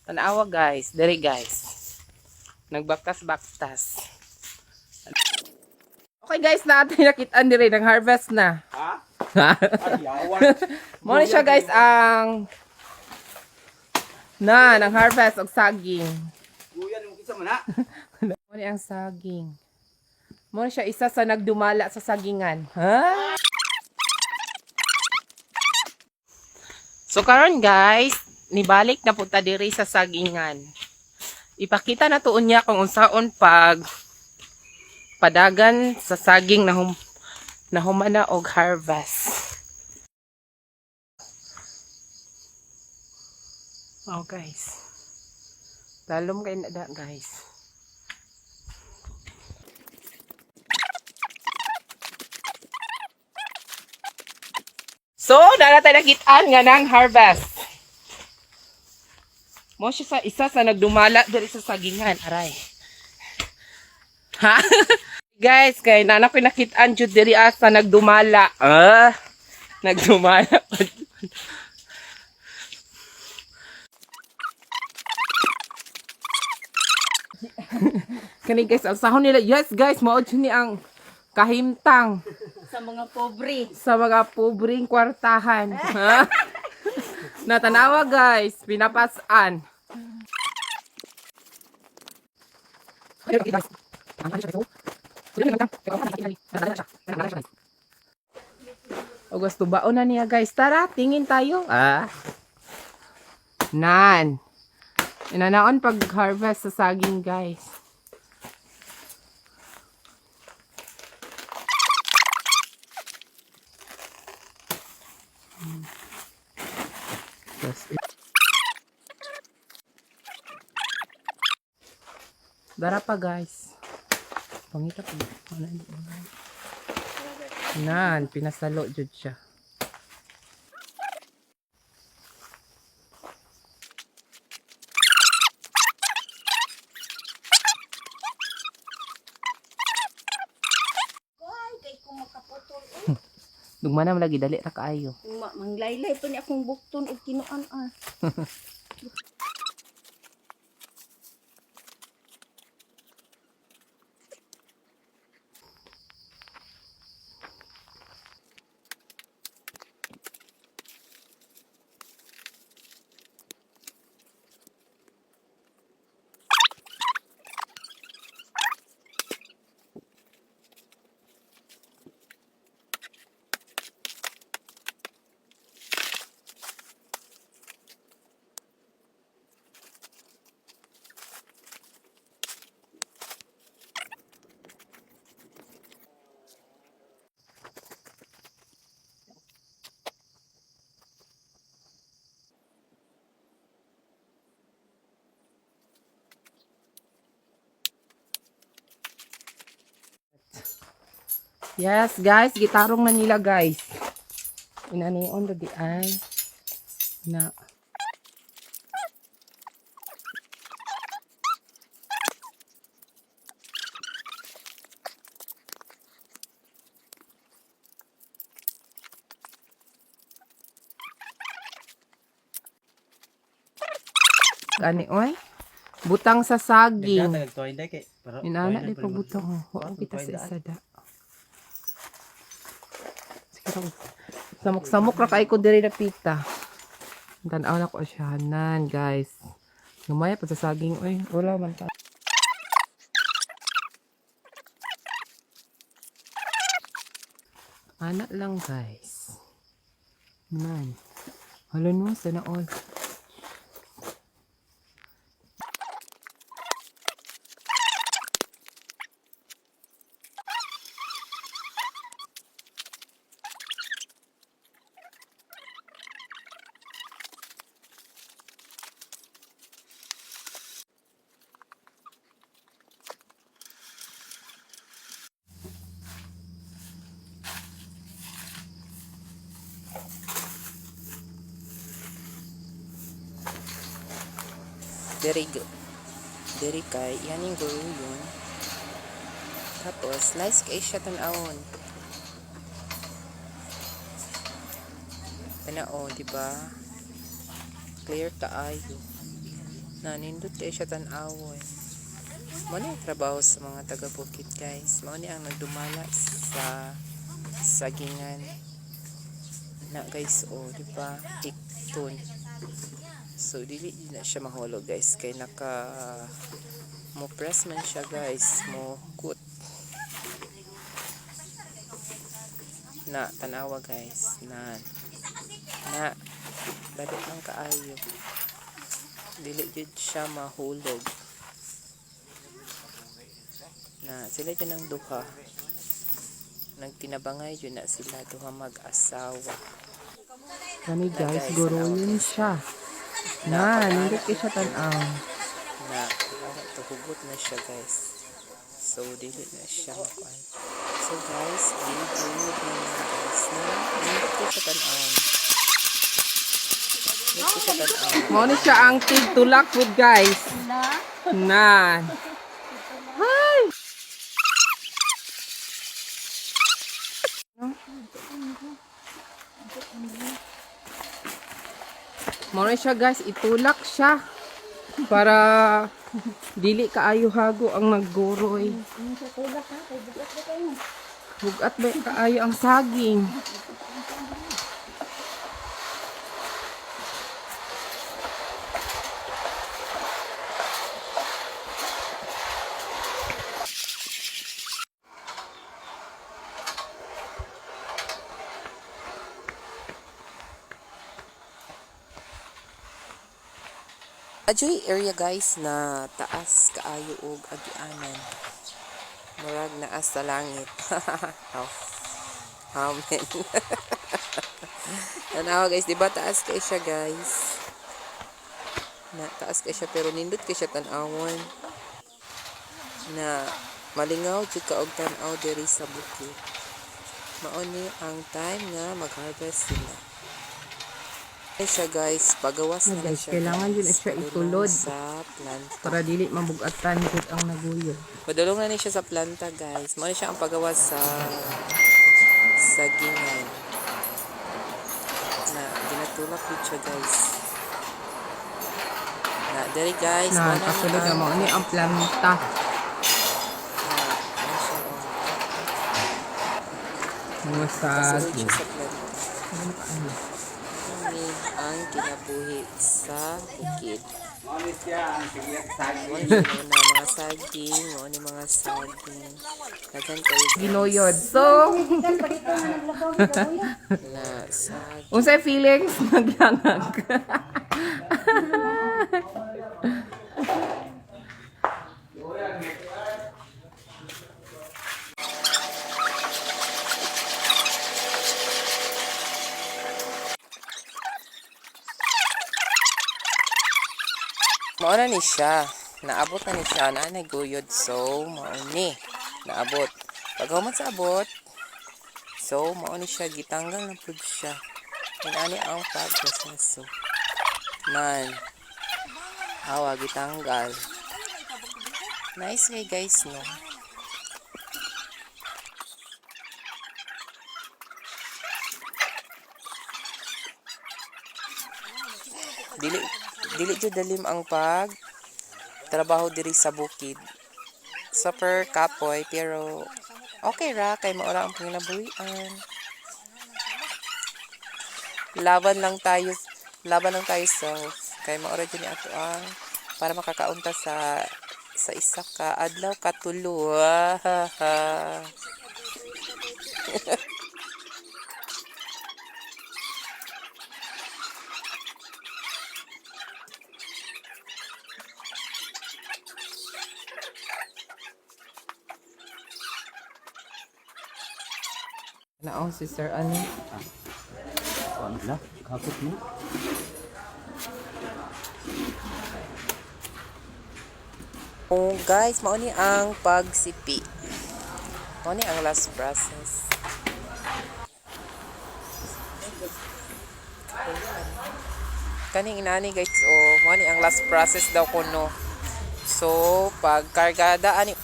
Tanawa guys, dere guys. Nagbaktas-baktas. Okay guys, natin nakitaan dire ng harvest na. Ha? Ayawan. Mo siya guys ang ng harvest og saging. Kuya yung kisa man ha. Mo ni ang saging. Mo siya isa sa nagdumala sa sagingan. Ha? So karon guys, nibalik na punta diri sa sagingan. Ipakita na tuon niya kung unsaon pag padagan sa saging na humana og harvest. Oh guys. Lalom kay na guys. So, dala tayo nakitaan nga ng harvest. Mo siya sa isa sa nagdumala diri sa sagingan, aray. Ha? Guys, kay nana ko nakitaan jud diri sa nagdumala. Nagdumala. Kani guys, ang sahon nila. Yes guys, mao jud ni ang kahimtang Sa mga pobre. sa mga pobreng kwartahan. Ha? Natanawa guys, pinapasan. O gusto baon na niya guys. Tara, tingin tayo. Nan. Inanaon pag-harvest sa saging guys. Dara pa guys. Pangita pa. Nan, pinasalo jud siya. Ay, kay kung makaputol. Dugman na lagi dali ra kaayo. Manglaylay pa ni akong bukton og kinuan ah. Yes, guys, gitarong na nila, guys. Inanion do di ay na gani oy. Butang sa saging. Inana di pa butang. Huwag kita sa isa da. Samok-samok ra kay ko diri na pita. Tanaw na ko siya nan, guys. Lumaya pa sa saging oy. Wala man ta. Anak lang, guys. Man. Hala no, sana all. Diri kay yan yung guro yun. Tapos slice kay siya tanawon. Tanao, di ba? Clear kaayo. Nanindot kayo siya tan-awon. Mao ni trabaho sa mga taga-bukid guys. Mao ni ang nagdumala sa sagingan. Na guys, di ba? Hikton. So dili na siya mahulog guys kay naka mo press man siya guys, mo kut. Na tanawa guys, na dali lang kaayo. Dili jud siya mahulog. Na sila dyan ang duha. Nagtinabangay yun na sila duha mag-asawa. Kani guys, guruyin siya. Nindot kayo siya tan-aw. Na, tuhugot na siya guys. So, dili na siya makuan. So guys, nindot na guys. Nindot kayo siya tan-aw. Nindot kayo siya tan-aw. Mao ni siya ang tig-tulak food guys. Na. Hi! Mao siya guys, itulak siya para dili kaayo hago ang nagguroy. Bugat ba kaayo ang saging? Adyoy area guys na taas kaayo og agianan. Murag naas sa langit. Oh. Amen. Tanawa guys, di ba taas kay siya guys? Na taas kay siya pero nindot kay siya tan-awon. Na malingaw jud ka og tan-aw diri sa bukid. Mao ni ang time nga mag-harvest sila. Siya guys, pagawas na guys, siya. kailangan yun siya itulod sa planta. para dili mabugatan gud ang naguyod. Padulong na ni siya sa planta guys. Mao ni siya ang pagawas sa sagingan. Na ginatulak gud siya guys. Na diri guys, Na kasulod na mao ni ang planta. Mga Kasulod saging. siya sa planta. Ini ang kinabuhi sa bukid. Manis siya, ang tigyak saging. Mo na mga saging, mo ni mga saging. Daghan kayo Ginuyod. So, na saging. unsay feelings naglangag? Mao na ni siya. Naabot na ni siya na naguyod. So, mao ni. Naabot. Pag human sa abot, so, mao ni siya. Gitanggal na po siya. Inani ang pagproseso. Man. Awa, gitanggal. Nice way guys, no? Dili jud dalim ang pag trabaho diri sa bukid. Super kapoy pero okay ra kay maura ang panginabuhian. Laban lang tayo sa kay maura jud ni ato ang para makakaunta sa isa ka adlaw katulo. Naon si Sir ano? Ano na? Kapot mo? Oh, guys, mao ni ang pagsipi. Mao ni ang last process. Kaning inani guys, mao ni ang last process daw kuno. So, pag kargada ani.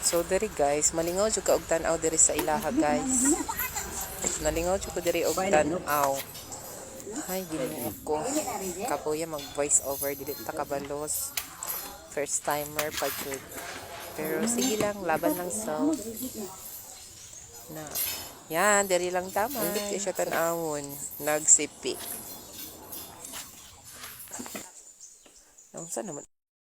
So, diri guys, malingaw jud ka og tan-aw diri sa ilaha guys. Nalingaw jud ko diri og tan-aw. Ay, ginoo ko. Kapuya mag-voice over. Dili ta kabalos. First timer pag yun. Pero sige lang, laban lang so. Na. Yan, diri lang tama. Hindi kayo siya tanawon. Nagsipi. Ang saan naman?